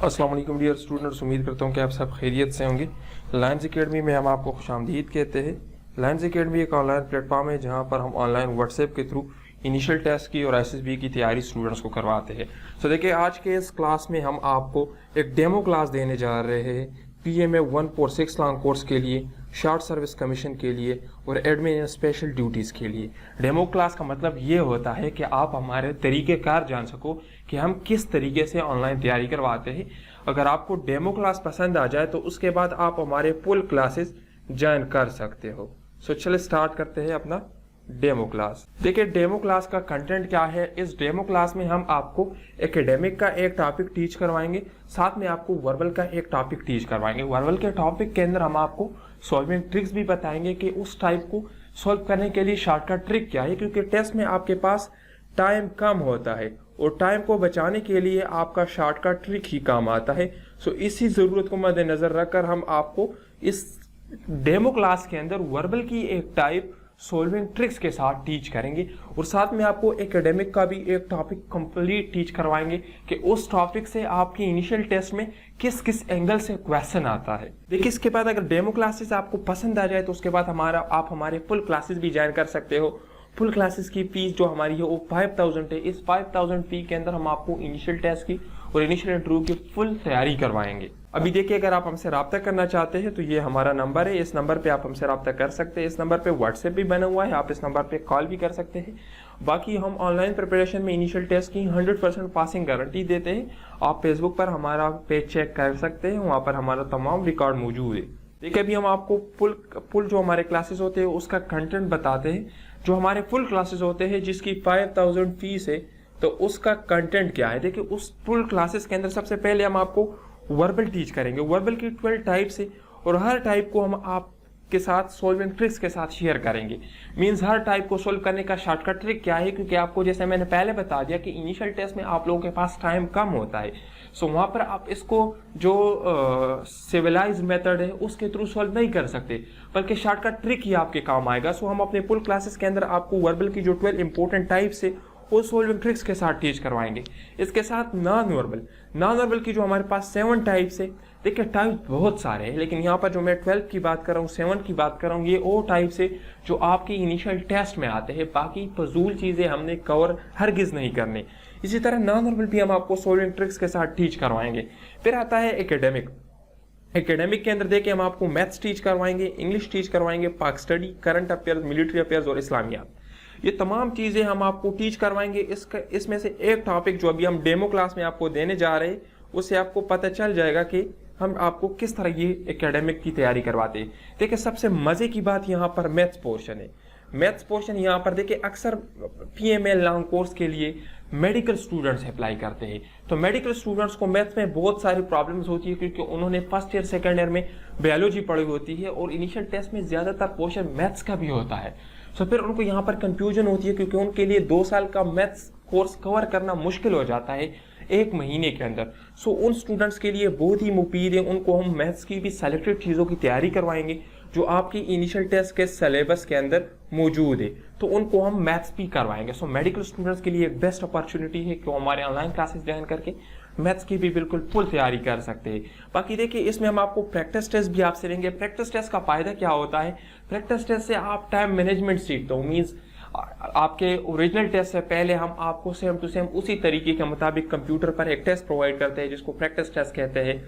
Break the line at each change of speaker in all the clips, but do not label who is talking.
अस्सलाम वालेकुम dear students, उम्मीद करता हूँ कि आप सब खैरियत से होंगे। लायंस एकेडमी में हम आपको खुशामदीद कहते हैं। लायंस एकेडमी एक ऑनलाइन प्लेटफॉर्म है जहाँ पर हम ऑनलाइन व्हाट्सएप के थ्रू इनिशियल टेस्ट की और एसएसबी की तैयारी स्टूडेंट्स को करवाते हैं। सो देखिए, आज के इस क्लास में हम आपको एक डेमो क्लास देने जा रहे हैं PMA 146 लॉन्ग कोर्स के लिए, शॉर्ट सर्विस कमीशन के लिए और एडमिन एंड स्पेशल ड्यूटीज़ के लिए। डेमो क्लास का मतलब ये होता है कि आप हमारे तरीक़ेकार जान सको कि हम किस तरीके से ऑनलाइन तैयारी करवाते हैं। अगर आपको डेमो क्लास पसंद आ जाए तो उसके बाद आप हमारे फुल क्लासेस ज्वाइन कर सकते हो। सो चलिए स्टार्ट करते हैं अपना डेमो क्लास। देखिए, डेमो क्लास का कंटेंट क्या है। इस डेमो क्लास में हम आपको एकेडमिक का एक टॉपिक टीच करवाएंगे, साथ में आपको वर्बल का एक टॉपिक टीच करवाएंगे। वर्बल के टॉपिक के अंदर हम आपको सॉल्विंग ट्रिक्स भी बताएंगे कि उस टाइप को सॉल्व करने के लिए शॉर्टकट ट्रिक क्या है, क्योंकि टेस्ट में आपके पास टाइम कम होता है और टाइम को बचाने के लिए आपका शॉर्टकट ट्रिक ही काम आता है। सो इसी ज़रूरत को मद्देनजर रखकर हम आपको इस डेमो क्लास के अंदर वर्बल की एक टाइप सॉल्विंग ट्रिक्स के साथ टीच करेंगे और साथ में आपको एकेडमिक का भी एक टॉपिक कंप्लीट टीच करवाएंगे कि उस टॉपिक से आपकी इनिशियल टेस्ट में किस किस एंगल से क्वेश्चन आता है। देखिए, इसके बाद अगर डेमो क्लासेस आपको पसंद आ जाए तो उसके बाद आप हमारे फुल क्लासेस भी ज्वाइन कर सकते हो। फुल क्लासेस की फीस जो हमारी है वो 5000 है। इस 5000 फी के अंदर हम आपको इनिशियल टेस्ट की और इनिशियल इंटरव्यू की फुल तैयारी करवाएंगे। अभी देखिए, अगर आप हमसे रब्ता करना चाहते हैं तो ये हमारा नंबर है, इस नंबर पे आप हमसे रब्ता कर सकते हैं। इस नंबर पे व्हाट्सएप भी बना हुआ है, आप इस नंबर पे कॉल भी कर सकते हैं। बाकी हम ऑनलाइन प्रिपरेशन में इनिशियल टेस्ट की 100% पासिंग गारंटी देते हैं। आप फेसबुक पर हमारा पेज चेक कर सकते हैं, वहाँ पर हमारा तमाम रिकॉर्ड मौजूद है। देखिए, अभी हम आपको फुल जो हमारे क्लासेस होते हैं उसका कंटेंट बताते हैं। जो हमारे फुल क्लासेस होते हैं जिसकी 5000 फीस है, तो उसका कंटेंट क्या है। देखिए, उस फुल क्लासेस के अंदर सबसे पहले हम आपको वर्बल टीच करेंगे। वर्बल की 12 टाइप्स है और हर टाइप को हम आपके साथ सॉल्विंग ट्रिक्स के साथ शेयर करेंगे। मींस हर टाइप को सॉल्व करने का शॉर्टकट ट्रिक क्या है, क्योंकि आपको जैसे मैंने पहले बता दिया कि इनिशियल टेस्ट में आप लोगों के पास टाइम कम होता है। सो वहाँ पर आप इसको जो सिविलाइज मेथड है उसके थ्रू सॉल्व नहीं कर सकते, बल्कि शॉर्टकट ट्रिक ही आपके काम आएगा। सो हम अपने फुल क्लासेस के अंदर आपको वर्बल की जो 12 इंपॉर्टेंट टाइप्स है वो सॉल्विंग ट्रिक्स के साथ टीच करवाएंगे। इसके साथ नॉन वर्बल की जो हमारे पास 7 टाइप्स है। देखिए, टाइप बहुत सारे हैं, लेकिन यहाँ पर जो मैं 12 की बात कर रहा हूँ, 7 की बात कर रहा हूँ, ये वो टाइप्स है जो आपके इनिशियल टेस्ट में आते हैं। बाकी फजूल चीज़ें हमने कवर हरगिज़ नहीं करने। इसी तरह नॉन वर्बल भी हम आपको सॉल्विंग ट्रिक्स के साथ टीच करवाएंगे। फिर आता है एकेडमिक के अंदर देखिए, हम आपको मैथ्स टीच करवाएंगे, इंग्लिश टीच करवाएंगे, पाक study, current affairs, military affairs और इस्लामियात। ये तमाम चीज़ें हम आपको टीच करवाएंगे। इसमें से एक टॉपिक जो अभी हम डेमो क्लास में आपको देने जा रहे हैं, उससे आपको पता चल जाएगा कि हम आपको किस तरह ये एकेडमिक की तैयारी करवाते हैं। देखिए, सबसे मज़े की बात यहाँ पर मैथ्स पोर्शन है। मैथ्स पोर्शन यहाँ पर देखिए, अक्सर PMA लॉन्ग कोर्स के लिए मेडिकल स्टूडेंट्स अप्लाई करते हैं। तो मेडिकल स्टूडेंट्स को मैथ्स में बहुत सारी प्रॉब्लम्स होती है, क्योंकि उन्होंने फर्स्ट ईयर सेकेंड ईयर में बायोलॉजी पढ़ी होती है और इनिशियल टेस्ट में ज़्यादातर पोर्शन मैथ्स का भी होता है। सो फिर उनको यहाँ पर कंफ्यूजन होती है, क्योंकि उनके लिए 2 साल का मैथ्स कोर्स कवर करना मुश्किल हो जाता है 1 महीने के अंदर। सो उन स्टूडेंट्स के लिए बहुत ही मुफीद है। उनको हम मैथ्स की भी सेलेक्टेड चीज़ों की तैयारी करवाएंगे जो आपकी इनिशियल टेस्ट के सिलेबस के अंदर मौजूद है, तो उनको हम मैथ्स भी करवाएंगे। सो मेडिकल स्टूडेंट्स के लिए एक बेस्ट अपॉर्चुनिटी है कि वो हमारे ऑनलाइन क्लासेस ज्वाइन करके मैथ्स की भी बिल्कुल फुल तैयारी कर सकते हैं। बाकी देखिए, इसमें हम आपको प्रैक्टिस टेस्ट भी आपसे लेंगे। प्रैक्टिस टेस्ट का फ़ायदा क्या होता है, प्रैक्टिस टेस्ट से आप टाइम मैनेजमेंट सीखते हो। मीन्स आपके ओरिजिनल टेस्ट से पहले हम आपको सेम टू सेम उसी तरीके के मुताबिक कंप्यूटर पर एक टेस्ट प्रोवाइड करते हैं जिसको प्रैक्टिस टेस्ट कहते हैं।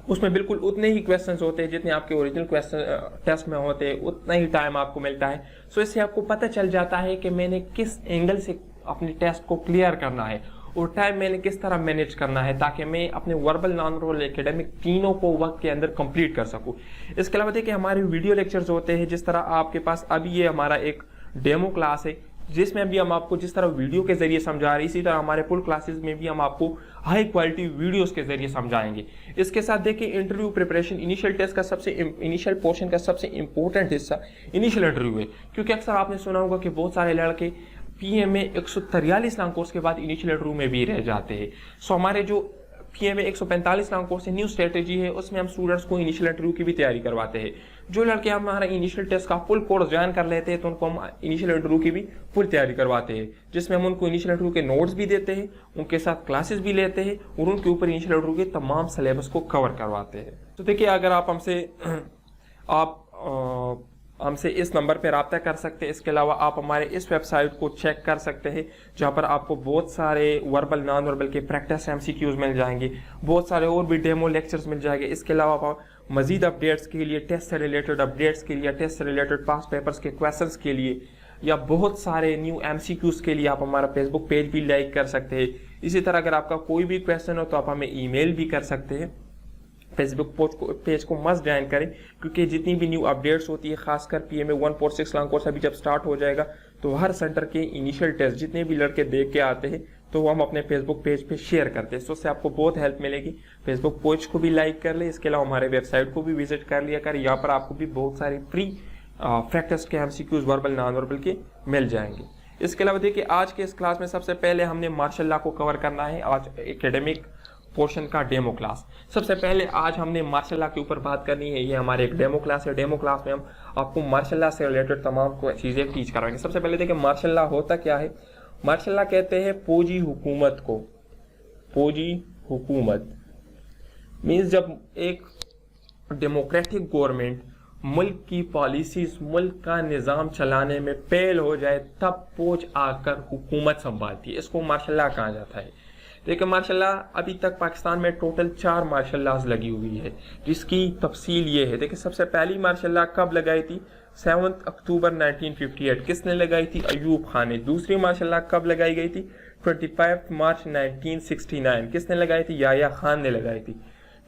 उसमें बिल्कुल उतने ही क्वेश्चंस होते हैं जितने आपके ओरिजिनल क्वेश्चन टेस्ट में होते हैं, उतना ही टाइम आपको मिलता है। सो इससे आपको पता चल जाता है कि मैंने किस एंगल से अपने टेस्ट को क्लियर करना है और टाइम मैंने किस तरह मैनेज करना है, ताकि मैं अपने वर्बल, नॉन वर्बल, एकेडमिक तीनों को वक्त के अंदर कंप्लीट कर सकूं। इसके अलावा देखिए, हमारे वीडियो लेक्चर्स होते हैं। जिस तरह आपके पास अभी ये हमारा एक डेमो क्लास है जिसमें अभी हम आपको जिस तरह वीडियो के जरिए समझा रहे हैं, इसी तरह हमारे फुल क्लासेस में भी हम आपको हाई क्वालिटी वीडियोस के जरिए समझाएंगे। इसके साथ देखिए, इंटरव्यू प्रिपरेशन, इनिशियल टेस्ट का इनिशियल पोर्शन का सबसे इंपॉर्टेंट हिस्सा इनिशियल इंटरव्यू है, क्योंकि अक्सर आपने सुना होगा कि बहुत सारे लड़के PMA 143 लॉन्ग कोर्स के बाद इनिशियल इंटरव्यू में भी रह जाते हैं। सो हमारे जो PMA 145 नाम कोर्स है, न्यू स्ट्रेटेजी है, उसमें हम स्टूडेंट्स को इनिशियल इंटरव्यू की भी तैयारी करवाते हैं। जो लड़के हमारा इनिशियल टेस्ट का फुल कोर्स ज्वाइन कर लेते हैं तो उनको हम इनिशियल इंटरव्यू की भी पूरी तैयारी करवाते हैं, जिसमें हम उनको इनिशियल इंटरव्यू के नोट्स भी देते हैं, उनके साथ क्लासेस भी लेते हैं और उनके ऊपर इनिशियल इंटरव्यू के तमाम सिलेबस को कवर करवाते हैं। तो देखिए, अगर आप हमसे इस नंबर पर रब्ता कर सकते हैं। इसके अलावा आप हमारे इस वेबसाइट को चेक कर सकते हैं, जहाँ पर आपको बहुत सारे वर्बल नॉन वर्बल के प्रैक्टिस MCQs मिल जाएंगे, बहुत सारे और भी डेमो लेक्चर्स मिल जाएंगे। इसके अलावा आप मजीद अपडेट्स के लिए, टेस्ट से रिलेटेड अपडेट्स के लिए, टेस्ट से रिलेटेड पास्ट पेपर्स के क्वेश्चंस के लिए या बहुत सारे न्यू MCQs के लिए आप हमारा फेसबुक पेज भी लाइक कर सकते हैं। इसी तरह अगर आपका कोई भी क्वेश्चन हो तो आप हमें ईमेल भी कर सकते हैं। फेसबुक पेज को मस्ट ज्वाइन करें, क्योंकि जितनी भी न्यू अपडेट्स होती है, खासकर PMA 146 लॉन्ग कोर्स अभी जब स्टार्ट हो जाएगा तो हर सेंटर के इनिशियल टेस्ट जितने भी लड़के देख के आते हैं तो वो हम अपने फेसबुक पेज पे शेयर करते हैं। तो उससे आपको बहुत हेल्प मिलेगी। फेसबुक पेज को भी लाइक कर ले, इसके अलावा हमारे वेबसाइट को भी विजिट कर लिया कर। यहाँ पर आपको भी बहुत सारी फ्री प्रैक्टिस के MCQs वर्बल नॉन वर्बल के मिल जाएंगे। इसके अलावा देखिए, आज के इस क्लास में सबसे पहले हमने मार्शल लॉ को कवर करना है, आज एकेडमिक पोर्शन का डेमो क्लास। सबसे पहले आज हमने मार्शल लॉ के ऊपर बात करनी है। ये हमारे एक डेमो क्लास है। डेमो क्लास में हम आपको मार्शल लॉ से रिलेटेड तमाम चीज़ें टीच कराएंगे। सबसे पहले देखिए, मार्शल लॉ होता क्या है। मार्शल लॉ कहते हैं फौजी हुकूमत को। फौजी हुकूमत मीन्स जब एक डेमोक्रेटिक गवर्नमेंट मुल्क की पॉलिसीज, मुल्क का निज़ाम चलाने में फेल हो जाए तब फौज आकर हुकूमत संभालती है, इसको मार्शल लॉ कहा जाता है। देखिए, मार्शल लॉ अभी तक पाकिस्तान में टोटल 4 मार्शल लॉज लगी हुई है, जिसकी तफसील ये है। देखिए, सबसे पहली मार्शल लॉ कब लगाई थी? 7 अक्टूबर 1958। किसने लगाई थी? अयूब खान ने। दूसरी मार्शल लॉ कब लगाई गई थी? 25 मार्च 1969। किसने लगाई थी? याया खान ने लगाई थी।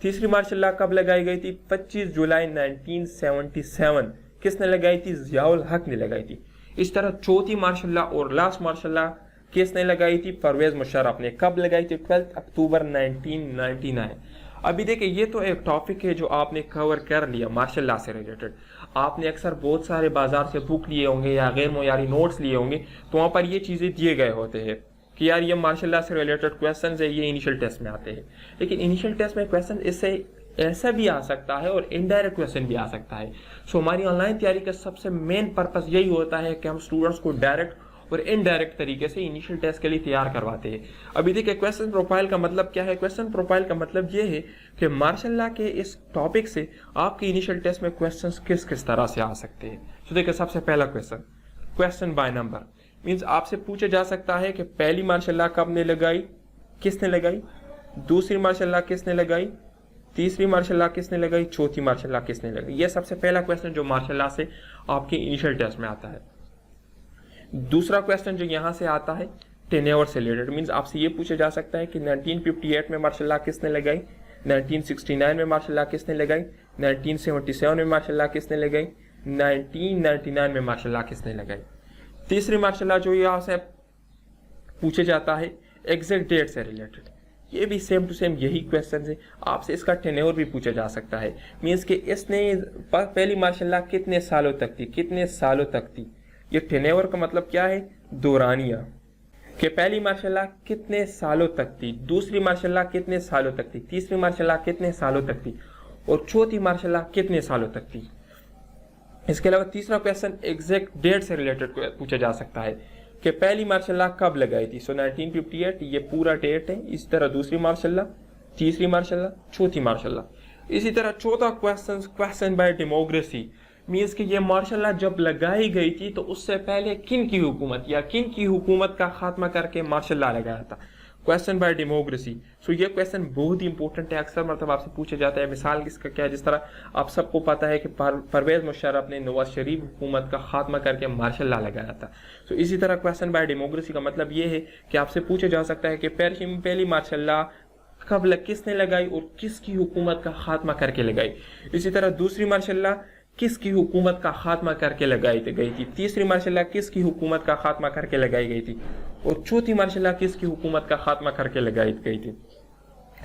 तीसरी मार्शल लॉ कब लगाई गई थी? 25 जुलाई 1977। किसने लगाई थी? जियाउल हक ने लगाई थी। इस तरह चौथी मार्शल लॉ और लास्ट मार्शल लॉ किसने लगाई थी? परवेज मुशर्रफ ने। कब लगाई थी? 12 अक्टूबर 1999। अभी देखिए, ये तो एक टॉपिक है जो आपने कवर कर लिया मार्शल लॉ से रिलेटेड। आपने अक्सर बहुत सारे बाजार से बुक लिए होंगे या गैर मुयारी नोट्स लिए होंगे, तो वहाँ पर ये चीज़ें दिए गए होते हैं कि यार ये मार्शल लॉ से रिलेटेड क्वेश्चन है, ये इनिशियल टेस्ट में आते हैं। लेकिन इनिशियल टेस्ट में क्वेश्चन इससे ऐसा भी आ सकता है और इनडायरेक्ट क्वेश्चन भी आ सकता है। सो हमारी ऑनलाइन तैयारी का सबसे मेन पर्पस यही होता है कि हम स्टूडेंट्स को डायरेक्ट और इनडायरेक्ट तरीके से इनिशियल टेस्ट के लिए तैयार करवाते हैं। अभी देखिए, क्वेश्चन प्रोफाइल का मतलब क्या है? क्वेश्चन प्रोफाइल का मतलब ये है कि मार्शल लॉ के इस टॉपिक से आपके इनिशियल टेस्ट में क्वेश्चंस किस किस तरह से आ सकते हैं। तो देखिए, सबसे पहला क्वेश्चन बाय नंबर मीन्स आपसे पूछा जा सकता है कि पहली मार्शल लॉ कब ने लगाई, किसने लगाई, दूसरी मार्शल लॉ किसने लगाई, तीसरी मार्शल लॉ किसने लगाई, चौथी मार्शल लॉ किसने लगाई। यह सबसे पहला क्वेश्चन जो मार्शल लॉ से आपके इनिशियल टेस्ट में आता है। दूसरा क्वेश्चन जो यहाँ से आता है टेन्योर से रिलेटेड मीन्स आपसे ये पूछा जा सकता है कि 1958 में मार्शल लॉ किसने लगाई, 1969 में मार्शल लॉ किसने लगाई, 1977 में मार्शल लॉ किसने लगाई, 1999 में मार्शल लॉ किसने लगाई। तीसरी मार्शल लॉ जो यहाँ से पूछे जाता है एग्जैक्ट डेट से रिलेटेड, ये भी सेम टू सेम यही क्वेश्चन है। आपसे इसका टेन्योर भी पूछा जा सकता है मीन्स कि इसने पहली मार्शल लॉ कितने सालों तक थी, कितने सालों तक थी। ये टेन्योर का मतलब क्या है? दौरानिया, कि पहली मार्शल लॉ कितने सालों तक थी, दूसरी मार्शल लॉ कितने सालों तक थी, तीसरी मार्शल लॉ कितने सालों तक थी और चौथी मार्शल लॉ कितने सालों तक थी। इसके अलावा तीसरा क्वेश्चन एग्जैक्ट डेट से रिलेटेड पूछा जा सकता है कि पहली मार्शल लॉ कब लगाई थी। 1958 ये पूरा डेट है। इसी तरह दूसरी मार्शल लॉ, तीसरी मार्शल लॉ, चौथी मार्शल लॉ। इसी तरह चौथा क्वेश्चन बाय डेमोक्रेसी मीन्स कि ये मार्शल लॉ जब लगाई गई थी तो उससे पहले किन की हुकूमत या किन की हुकूमत का खात्मा करके मार्शल लॉ लगाया था। Question by democracy. सो ये क्वेश्चन बहुत ही इंपॉर्टेंट है, अक्सर मतलब आपसे पूछा जाता है। मिसाल किसका क्या है, जिस तरह आप सबको पता है कि परवेज मुशर्रफ ने नवाज शरीफ हुकूमत का खात्मा करके मार्शल लॉ लगाया था। सो इसी तरह क्वेश्चन बाय डेमोक्रेसी का मतलब ये है कि आपसे पूछा जा सकता है कि पहली मार्शल लॉ कब किसने लगाई और किसकी हुकूमत का खात्मा करके लगाई। इसी तरह दूसरी मार्शल लॉ किसकी हुकूमत का खात्मा करके लगाई गई थी, तीसरी मार्शल लॉ किसकी हुकूमत का खात्मा करके लगाई गई थी और चौथी मार्शल लॉ किसकी हुकूमत का खात्मा करके लगाई गई थी।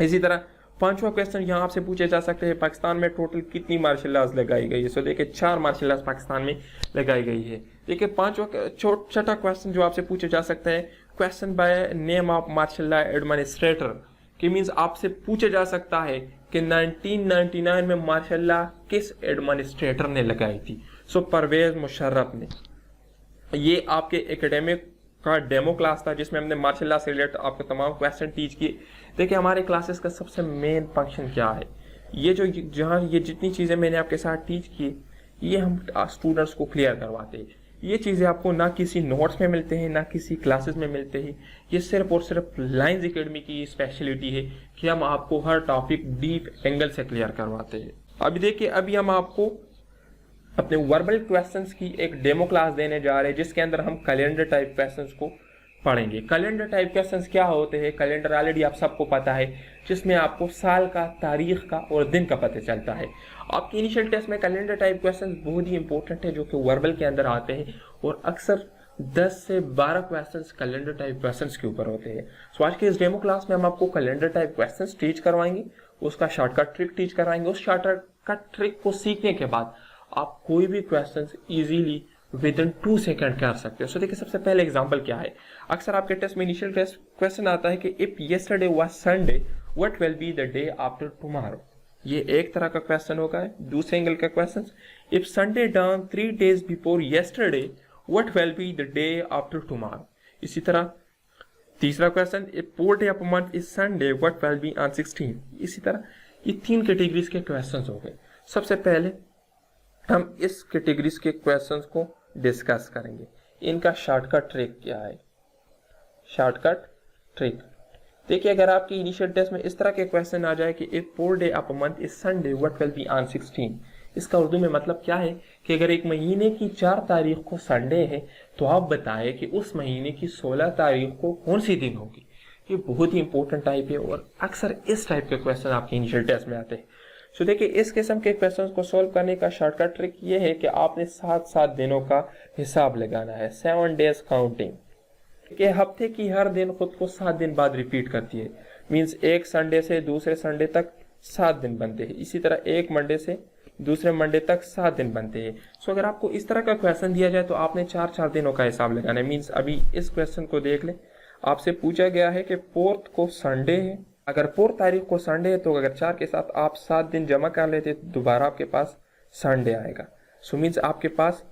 इसी तरह पांचवा क्वेश्चन यहाँ आपसे पूछे जा सकते हैं पाकिस्तान में टोटल कितनी मार्शल लॉज लगाई गई है। सो देखिए 4 मार्शल लॉज पाकिस्तान में लगाई गई है। देखिए छठा क्वेश्चन जो आपसे पूछा जा सकता है question by name of martial law administrator कि मीन्स आपसे पूछा जा सकता है कि 1999 में मार्शल किस एडमिनिस्ट्रेटर ने लगाई थी। सो परवेज मुशर्रफ ने। ये आपके एकेडमिक का डेमो क्लास था जिसमें हमने मार्शल से रिलेटेड आपको तमाम क्वेश्चन टीच किए। देखिए हमारे क्लासेस का सबसे मेन फंक्शन क्या है, ये जो जहाँ ये जितनी चीज़ें मैंने आपके साथ टीच की ये हम स्टूडेंट्स को क्लियर करवाते हैं। ये चीज़ें आपको ना किसी नोट्स में मिलते हैं ना किसी क्लासेस में मिलते हैं। ये सिर्फ और सिर्फ लाइंस एकेडमी की स्पेशलिटी है कि हम आपको हर टॉपिक डीप एंगल से क्लियर करवाते हैं। अभी देखिए अभी हम आपको अपने वर्बल क्वेश्चंस की एक डेमो क्लास देने जा रहे हैं जिसके अंदर हम कैलेंडर टाइप क्वेश्चंस को पढ़ेंगे। कैलेंडर टाइप क्वेश्चंस क्या होते हैं? कैलेंडर ऑलरेडी आप सबको पता है, जिसमें आपको साल का, तारीख का और दिन का पता चलता है। आपके इनिशियल टेस्ट में कैलेंडर टाइप क्वेश्चंस बहुत ही इंपॉर्टेंट है जो कि वर्बल के अंदर आते हैं और अक्सर 10 से 12 क्वेश्चंस कैलेंडर टाइप क्वेश्चंस के ऊपर होते हैं। सो आज के इस डेमो क्लास में हम आपको कैलेंडर टाइप क्वेश्चंस टीच करवाएंगे, उसका शॉर्टकट ट्रिक टीच कराएंगे। उस शॉर्टकट ट्रिक को सीखने के बाद आप कोई भी questions easily with in 2 second कर सकते हो। सो देखिए सबसे पहले एग्जांपल क्या है। अक्सर आपके टेस्ट में इनिशियल टेस्ट क्वेश्चन आता है कि if yesterday was Sunday what will be the day after tomorrow. ये एक तरह का क्वेश्चन होगा। दूसरे एंगल का question, if Sunday down 3 days before yesterday what will be the day after tomorrow. इसी तरह तीसरा question, if 4th day of month is Sunday what will be on 16। इसी तरह ये 3 कैटेगरीज के क्वेश्चंस हो गए। सबसे पहले हम इस कैटेगरीज के क्वेश्चंस को डिस्कस करेंगे। इनका शॉर्टकट ट्रिक क्या है? शॉर्टकट ट्रिक देखिए, अगर आपके इनिशियल टेस्ट में इस तरह के क्वेश्चन आ जाए कि if 4th day of month is Sunday what will be on 16, इसका उर्दू में मतलब क्या है कि अगर एक महीने की 4 तारीख को संडे है तो आप बताएं कि उस महीने की 16 तारीख को कौन सी दिन होगी। ये बहुत ही इंपॉर्टेंट टाइप है और अक्सर इस टाइप के क्वेश्चन आपके इनिशियल टेस्ट में आते हैं। सो देखिए इस किस्म के क्वेश्चंस को सॉल्व करने का शॉर्टकट ट्रिक ये है कि आपने 7 दिनों का हिसाब लगाना है। 7 days काउंटिंग कि हफ्ते की हर दिन खुद को 7 दिन बाद रिपीट करती है। मींस एक संडे से दूसरे संडे तक 7 दिन बनते हैं। इसी तरह एक मंडे से दूसरे मंडे तक 7 दिन बनते हैं। सो अगर आपको इस तरह का क्वेश्चन दिया जाए तो आपने 4 दिनों का हिसाब लगाना है। मीन्स अभी इस क्वेश्चन को देख ले, आपसे पूछा गया है कि 4th को संडे है। अगर 4 तारीख को संडे है तो अगर 4 के साथ आप 7 दिन जमा कर लेते तो दोबारा आपके पास संडे आएगा। सो मीन्स आपके पास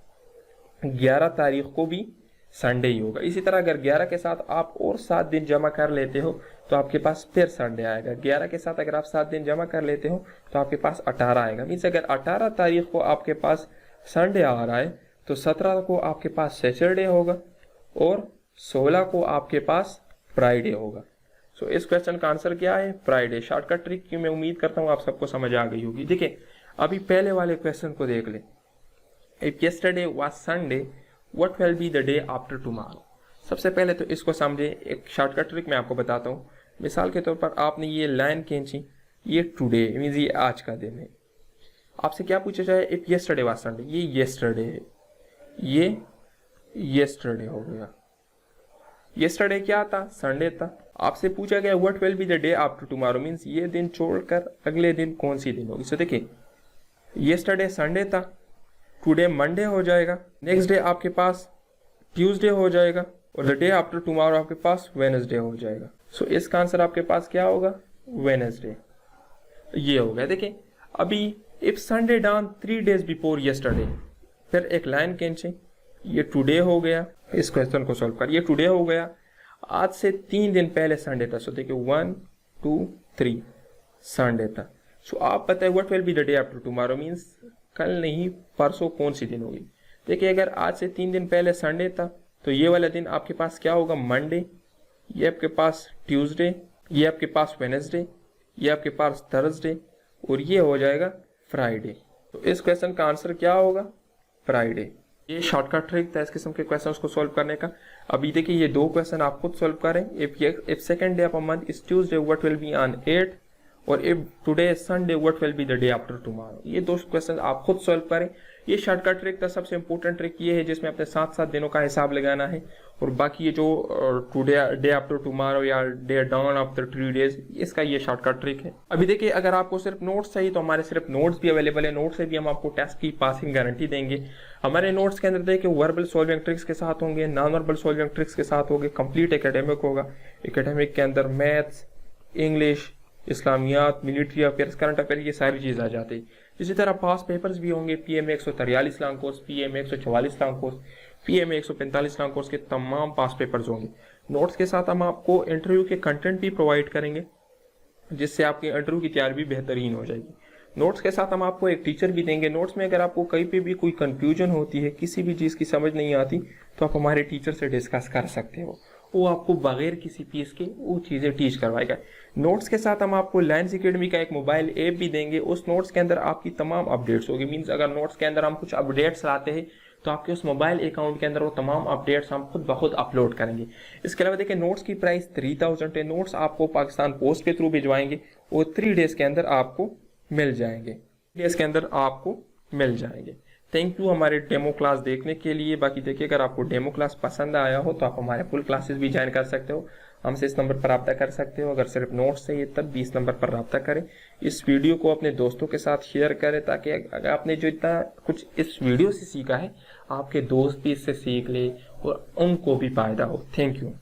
11 तारीख को भी संडे ही होगा। इसी तरह अगर 11 के साथ आप और 7 दिन जमा कर लेते हो तो आपके पास फिर संडे आएगा। 11 के साथ अगर आप 7 दिन जमा कर लेते हो तो आपके पास 18 आएगा। मीन्स अगर 18 तारीख को आपके पास संडे आ रहा है तो 17 को आपके पास सैटरडे होगा और 16 को आपके पास फ्राइडे होगा। सो इस क्वेश्चन का आंसर क्या है? फ्राइडे। शॉर्टकट ट्रिक की मैं उम्मीद करता हूँ आप सबको समझ आ गई होगी। देखिए अभी पहले वाले क्वेश्चन को देख ले, if yesterday was Sunday what will be the day after tomorrow. सबसे पहले तो इसको समझे। एक शॉर्टकट ट्रिक मैं आपको बताता हूँ। मिसाल के तौर पर आपने ये लाइन खींची, ये टुडे मीन्स ये आज का दिन है। आपसे क्या पूछा जाए? इफ यस्टरडे वाज संडे, ये यस्टरडे है, ये यस्टरडे हो गया। यस्टरडे क्या था? संडे था। आपसे पूछा गया what will be the day after tomorrow, means ये दिन छोड़कर अगले दिन कौन सी दिन होगी। सो देखिए यस्टरडे संडे था, टुडे मंडे हो जाएगा, नेक्स्ट डे आपके पास ट्यूसडे हो जाएगा और द डे आफ्टर टुमारो आपके पास वेडनेसडे हो जाएगा। सो इसका आंसर आपके पास क्या होगा? वेडनेसडे। ये हो गया। देखिए अभी if Sunday down 3 days before yesterday, फिर एक लाइन खींचे, ये टुडे हो गया। इस क्वेश्चन को सॉल्व कर, ये टुडे हो गया। आज से 3 दिन पहले संडे था। सो देखिए 1 2 3 संडे था। सो आप बताए what will be the day after tomorrow, means कल नहीं परसों कौन सी दिन होगी। देखिए अगर आज से 3 दिन पहले संडे था तो ये वाला दिन आपके पास क्या होगा? मंडे, ये आपके पास ट्यूसडे, ये आपके पास वेडनेसडे, ये आपके पास थर्सडे और ये हो जाएगा फ्राइडे। तो इस क्वेश्चन का आंसर क्या होगा? फ्राइडे। ये शॉर्टकट ट्रिक था इस किस्म के क्वेश्चंस को सॉल्व करने का। अभी देखिए ये 2 क्वेश्चन आप खुद सॉल्व करें। If second day of a month is Tuesday what will be on 8 और if today is Sunday what will be the day after tomorrow. ये 2 क्वेश्चन आप खुद सॉल्व करें। ये शॉर्टकट ट्रिक का सबसे इंपॉर्टेंट ट्रिक ये है जिसमें अपने 7 दिनों का हिसाब लगाना है और बाकी ये जो टुडे डे आफ्टर टुमारो या डे डाउन आफ्टर 3 days, इसका ये शॉर्टकट ट्रिक है। अभी देखिए अगर आपको सिर्फ नोट्स चाहिए तो हमारे सिर्फ नोट्स भी अवेलेबल है। नोट्स से भी हम आपको टेस्ट की पासिंग गारंटी देंगे। हमारे नोट्स के अंदर देखिए वर्बल सॉल्विंग ट्रिक्स के साथ होंगे, नॉन वर्बल सॉल्विंग ट्रिक्स के साथ होंगे, कंप्लीट एकेडमिक होगा। एकेडमिक के अंदर मैथ्स, इंग्लिश, इस्लामियात, मिलिट्री अफेयर्स, करंट अफेयर, ये सारी चीज़ आ जाती है। इसी तरह पास पेपर्स भी होंगे, PMA 143 long course, PMA 144 long course, PMA 145 long course के तमाम पास पेपर्स होंगे। नोट्स के साथ हम आपको इंटरव्यू के कंटेंट भी प्रोवाइड करेंगे, जिससे आपकी इंटरव्यू की तैयारी भी बेहतरीन हो जाएगी। नोट्स के साथ हम आपको एक टीचर भी देंगे। नोट्स में अगर आपको कहीं पे भी कोई कंफ्यूजन होती है, किसी भी चीज़ की समझ नहीं आती, तो आप हमारे टीचर से डिस्कस कर सकते हो, वो आपको बगैर किसी फीस के वो चीज़ें टीच करवाएगा। नोट्स के साथ हम आपको लायंस एकेडमी का एक मोबाइल ऐप भी देंगे। उस नोट्स के अंदर आपकी तमाम अपडेट्स होगी। मीन्स अगर नोट्स के अंदर हम कुछ अपडेट्स लाते हैं तो आपके उस मोबाइल अकाउंट के अंदर वो तमाम अपडेट्स हम खुद ब खुद अपलोड करेंगे। इसके अलावा देखिए, नोट्स की प्राइस 3000 है। नोट्स आपको पाकिस्तान पोस्ट के थ्रू भिजवाएंगे और 3 डेज़ के अंदर आपको मिल जाएंगे। थैंक यू हमारे डेमो क्लास देखने के लिए। बाकी देखिए, अगर आपको डेमो क्लास पसंद आया हो तो आप हमारे फुल क्लासेस भी ज्वाइन कर सकते हो। हमसे इस नंबर पर रब्ता कर सकते हो। अगर सिर्फ नोट्स चाहिए तब भी इस नंबर पर रब्ता करें। इस वीडियो को अपने दोस्तों के साथ शेयर करें, ताकि अगर आपने जो इतना कुछ इस वीडियो से सीखा है, आपके दोस्त भी इससे सीख ले और उनको भी फायदा हो। Thank you.